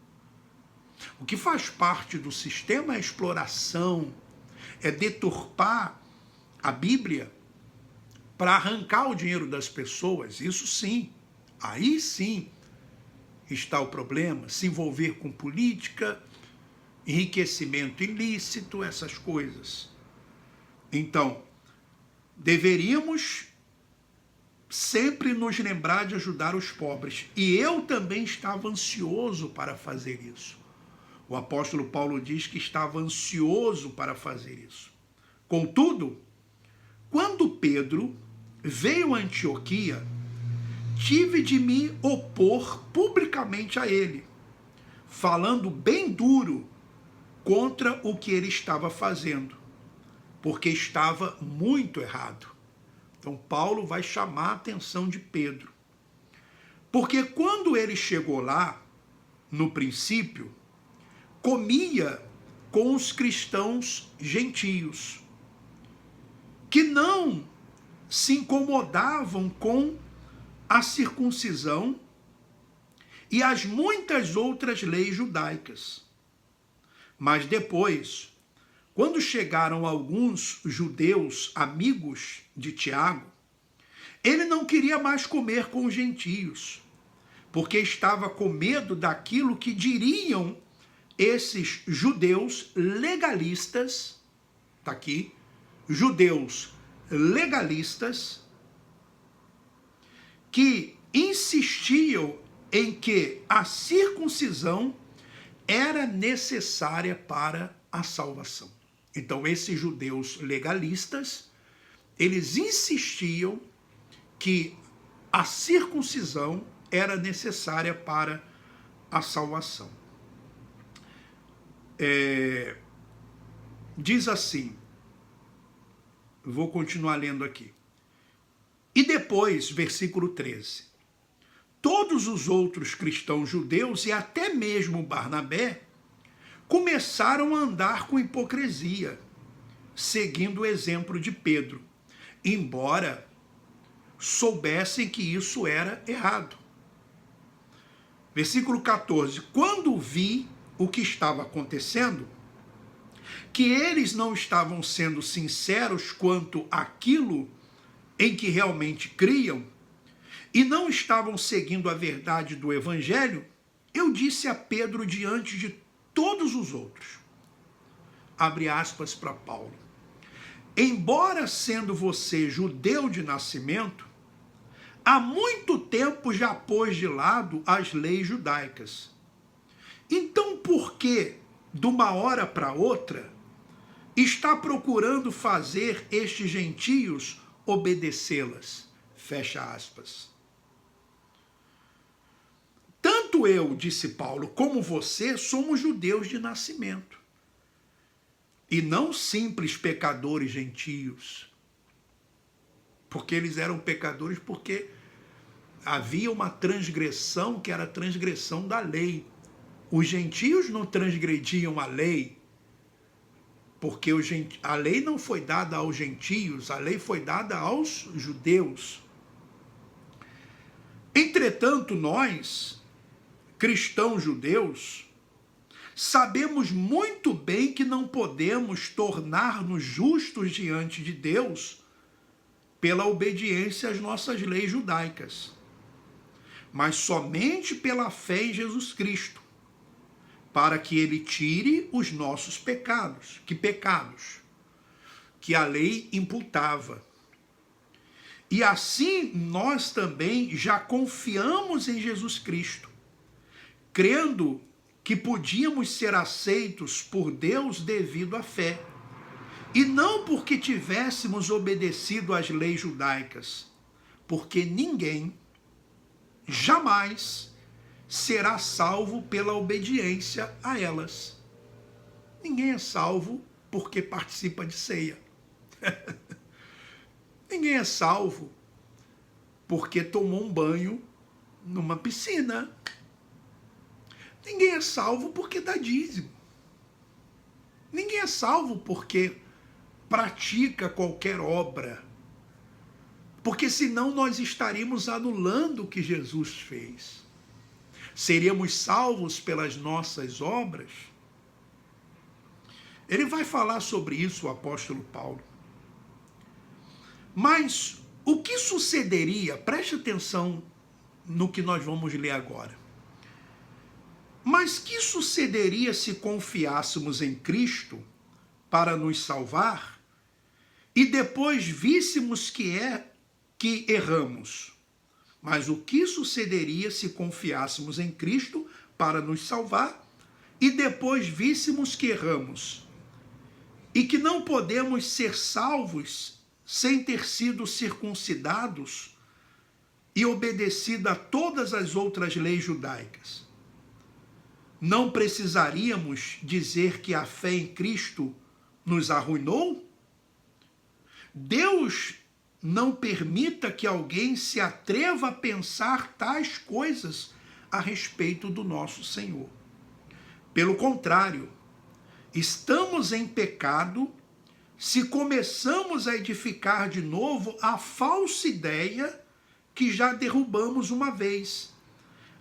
O que faz parte do sistema é a exploração, é deturpar a Bíblia para arrancar o dinheiro das pessoas. Isso sim. Aí sim está o problema. Se envolver com política, enriquecimento ilícito, essas coisas. Então, deveríamos sempre nos lembrar de ajudar os pobres. E eu também estava ansioso para fazer isso. O apóstolo Paulo diz que estava ansioso para fazer isso. Contudo, quando Pedro veio a Antioquia, tive de me opor publicamente a ele, falando bem duro contra o que ele estava fazendo, porque estava muito errado. Então Paulo vai chamar a atenção de Pedro. Porque quando ele chegou lá, no princípio, comia com os cristãos gentios, que não se incomodavam com a circuncisão e as muitas outras leis judaicas. Mas depois, quando chegaram alguns judeus amigos de Tiago, ele não queria mais comer com os gentios, porque estava com medo daquilo que diriam esses judeus legalistas, está aqui, judeus legalistas, que insistiam em que a circuncisão era necessária para a salvação. Então, esses judeus legalistas, eles insistiam que a circuncisão era necessária para a salvação. Diz assim, vou continuar lendo aqui. E depois, versículo 13. Todos os outros cristãos judeus e até mesmo Barnabé começaram a andar com hipocrisia, seguindo o exemplo de Pedro, embora soubessem que isso era errado. Versículo 14. Quando vi o que estava acontecendo, que eles não estavam sendo sinceros quanto àquilo em que realmente criam, e não estavam seguindo a verdade do Evangelho, eu disse a Pedro diante de todos os outros, abre aspas para Paulo, embora sendo você judeu de nascimento, há muito tempo já pôs de lado as leis judaicas, Então por que, de uma hora para outra, está procurando fazer estes gentios obedecê-las? Fecha aspas. Tanto eu, disse Paulo, como você, somos judeus de nascimento. E não simples pecadores gentios. Porque eles eram pecadores porque havia uma transgressão que era a transgressão da lei. Os gentios não transgrediam a lei, porque a lei não foi dada aos gentios, a lei foi dada aos judeus. Entretanto, nós, cristãos judeus, sabemos muito bem que não podemos tornar-nos justos diante de Deus pela obediência às nossas leis judaicas, mas somente pela fé em Jesus Cristo, para que ele tire os nossos pecados. Que pecados? Que a lei imputava. E assim nós também já confiamos em Jesus Cristo, crendo que podíamos ser aceitos por Deus devido à fé, e não porque tivéssemos obedecido às leis judaicas, porque ninguém jamais será salvo pela obediência a elas. Ninguém é salvo porque participa de ceia. Ninguém é salvo porque tomou um banho numa piscina. Ninguém é salvo porque dá dízimo. Ninguém é salvo porque pratica qualquer obra. Porque senão nós estaríamos anulando o que Jesus fez. Seríamos salvos pelas nossas obras? Ele vai falar sobre isso, o apóstolo Paulo. Mas o que sucederia, preste atenção no que nós vamos ler agora. Mas que sucederia se confiássemos em Cristo para nos salvar e depois víssemos que erramos? Mas o que sucederia se confiássemos em Cristo para nos salvar e depois víssemos que erramos? E que não podemos ser salvos sem ter sido circuncidados e obedecido a todas as outras leis judaicas? Não precisaríamos dizer que a fé em Cristo nos arruinou? Deus não permita que alguém se atreva a pensar tais coisas a respeito do nosso Senhor. Pelo contrário, estamos em pecado se começamos a edificar de novo a falsa ideia que já derrubamos uma vez,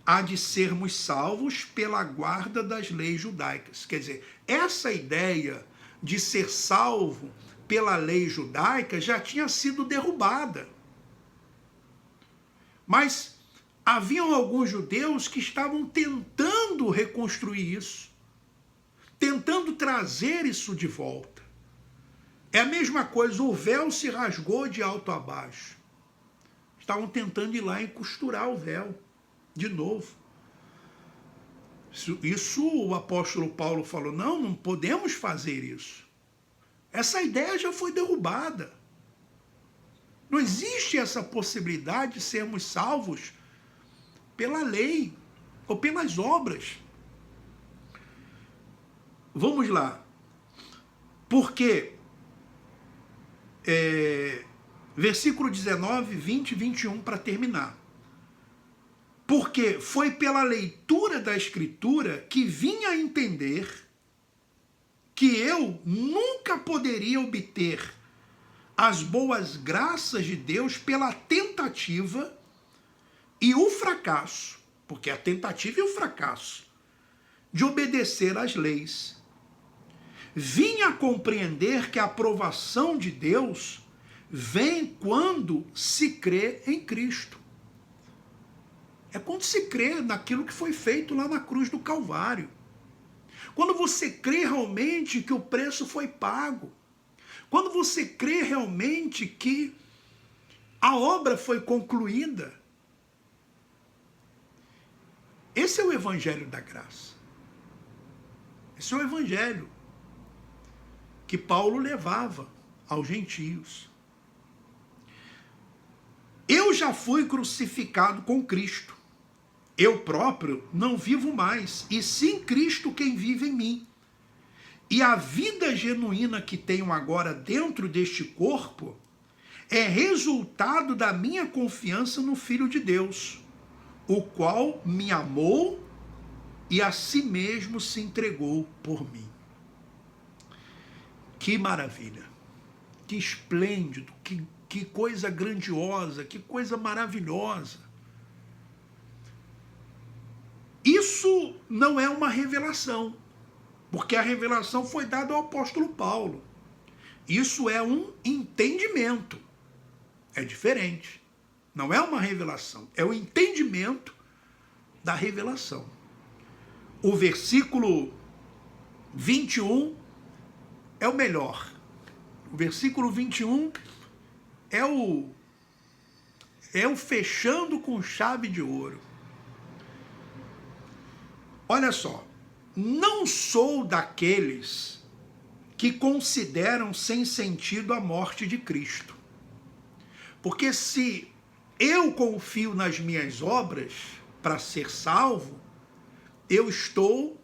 a de sermos salvos pela guarda das leis judaicas. Quer dizer, essa ideia de ser salvo pela lei judaica já tinha sido derrubada. Mas haviam alguns judeus que estavam tentando reconstruir isso, tentando trazer isso de volta. É a mesma coisa, o véu se rasgou de alto a baixo. Estavam tentando ir lá e costurar o véu de novo. Isso o apóstolo Paulo falou, não podemos fazer isso. Essa ideia já foi derrubada. Não existe essa possibilidade de sermos salvos pela lei ou pelas obras. Vamos lá. Porque, versículo 19, 20 e 21 para terminar. Porque foi pela leitura da Escritura que vim a entender que eu nunca poderia obter as boas graças de Deus pela tentativa e o fracasso, porque a tentativa e o fracasso, de obedecer às leis. Vim a compreender que a aprovação de Deus vem quando se crê em Cristo. É quando se crê naquilo que foi feito lá na cruz do Calvário. Quando você crê realmente que o preço foi pago. Quando você crê realmente que a obra foi concluída. Esse é o evangelho da graça. Esse é o evangelho que Paulo levava aos gentios. Eu já fui crucificado com Cristo. Eu próprio não vivo mais, e sim Cristo quem vive em mim. E a vida genuína que tenho agora dentro deste corpo é resultado da minha confiança no Filho de Deus, o qual me amou e a si mesmo se entregou por mim. Que maravilha, que esplêndido, que coisa grandiosa, que coisa maravilhosa. Isso não é uma revelação, porque a revelação foi dada ao apóstolo Paulo. Isso é um entendimento. É diferente. Não é uma revelação, é o entendimento da revelação. O versículo 21 é o melhor. O versículo 21 é o fechando com chave de ouro. Olha só, não sou daqueles que consideram sem sentido a morte de Cristo. Porque se eu confio nas minhas obras para ser salvo, eu estou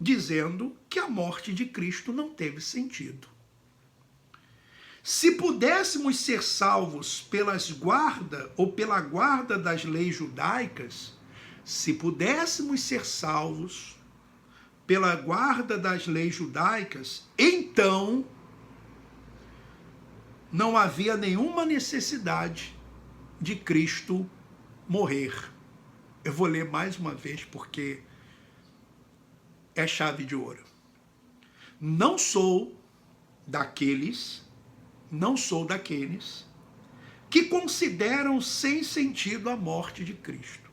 dizendo que a morte de Cristo não teve sentido. Se pudéssemos ser salvos pela guarda das leis judaicas, se pudéssemos ser salvos pela guarda das leis judaicas, então não havia nenhuma necessidade de Cristo morrer. Eu vou ler mais uma vez porque é chave de ouro. Não sou daqueles que consideram sem sentido a morte de Cristo.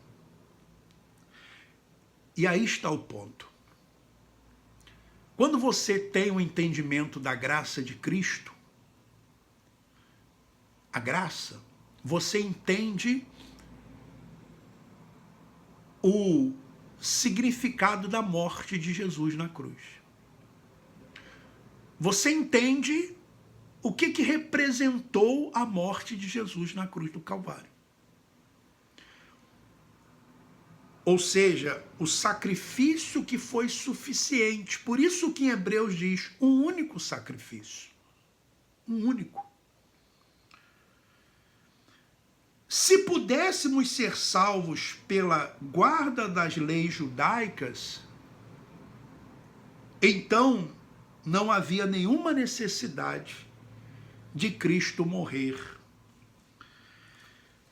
E aí está o ponto. Quando você tem um entendimento da graça de Cristo, a graça, você entende o significado da morte de Jesus na cruz. Você entende o que representou a morte de Jesus na cruz do Calvário. Ou seja, o sacrifício que foi suficiente. Por isso que em Hebreus diz, um único sacrifício. Um único. Se pudéssemos ser salvos pela guarda das leis judaicas, então não havia nenhuma necessidade de Cristo morrer.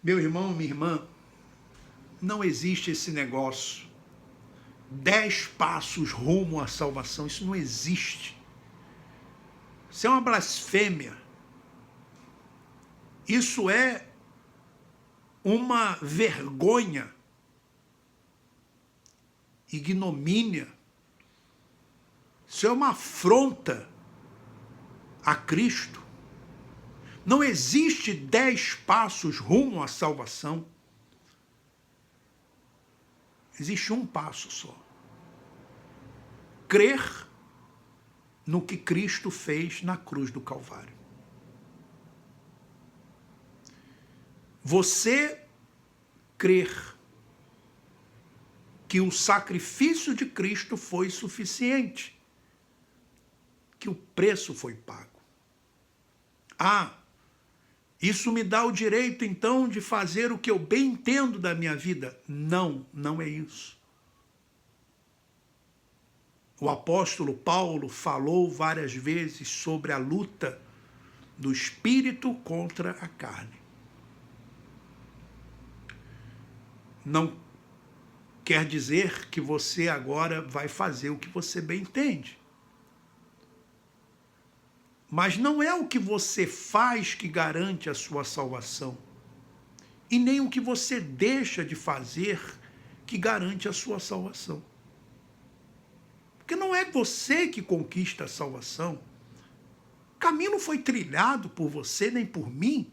Meu irmão, minha irmã, não existe esse negócio. 10 passos rumo à salvação, isso não existe. Isso é uma blasfêmia. Isso é uma vergonha, ignomínia. Isso é uma afronta a Cristo. Não existe 10 passos rumo à salvação. Existe um passo só. Crer no que Cristo fez na cruz do Calvário. Você crer que o sacrifício de Cristo foi suficiente, que o preço foi pago. Ah, isso me dá o direito, então, de fazer o que eu bem entendo da minha vida? Não, não é isso. O apóstolo Paulo falou várias vezes sobre a luta do espírito contra a carne. Não quer dizer que você agora vai fazer o que você bem entende. Mas não é o que você faz que garante a sua salvação. E nem o que você deixa de fazer que garante a sua salvação. Porque não é você que conquista a salvação. O caminho não foi trilhado por você nem por mim.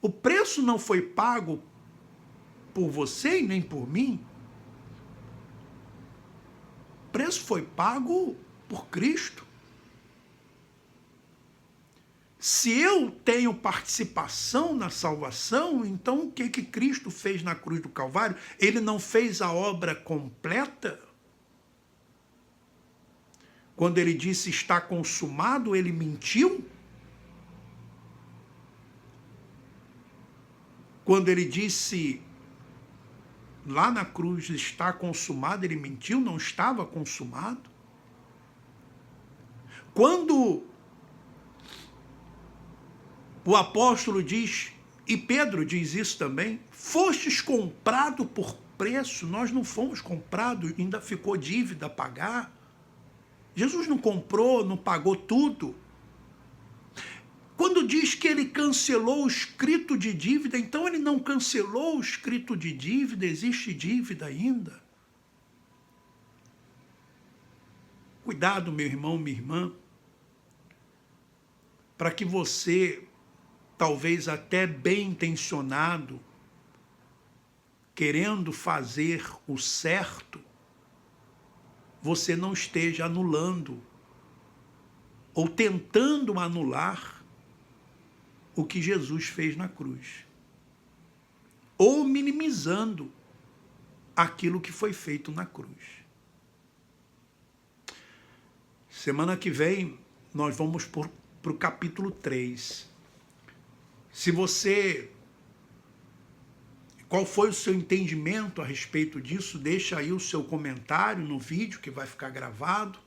O preço não foi pago por você e nem por mim. preço foi pago por Cristo. Se eu tenho participação na salvação, então o que Cristo fez na cruz do Calvário? Ele não fez a obra completa? Quando ele disse está consumado, ele mentiu? Quando ele disse lá na cruz está consumado, ele mentiu, não estava consumado? Quando o apóstolo diz, e Pedro diz isso também, fostes comprado por preço, nós não fomos comprados, ainda ficou dívida a pagar. Jesus não comprou, não pagou tudo. Quando diz que ele cancelou o escrito de dívida, então ele não cancelou o escrito de dívida, existe dívida ainda. Cuidado, meu irmão, minha irmã, para que você, talvez até bem intencionado, querendo fazer o certo, você não esteja anulando ou tentando anular o que Jesus fez na cruz, ou minimizando aquilo que foi feito na cruz. Semana que vem nós vamos para o capítulo 3. Se você... Qual foi o seu entendimento a respeito disso? Deixa aí o seu comentário no vídeo que vai ficar gravado.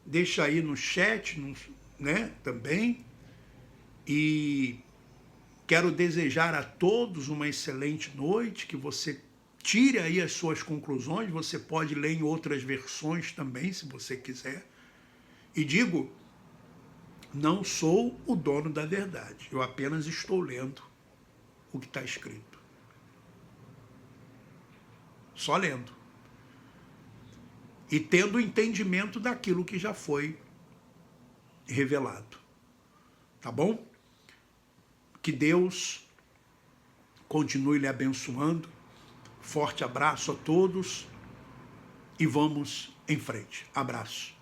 Deixa aí no chat, né, também. E quero desejar a todos uma excelente noite, que você tire aí as suas conclusões. Você pode ler em outras versões também, se você quiser. E digo, não sou o dono da verdade, eu apenas estou lendo o que está escrito. Só lendo. E tendo o entendimento daquilo que já foi revelado. Tá bom? Que Deus continue lhe abençoando. Forte abraço a todos e vamos em frente. Abraço.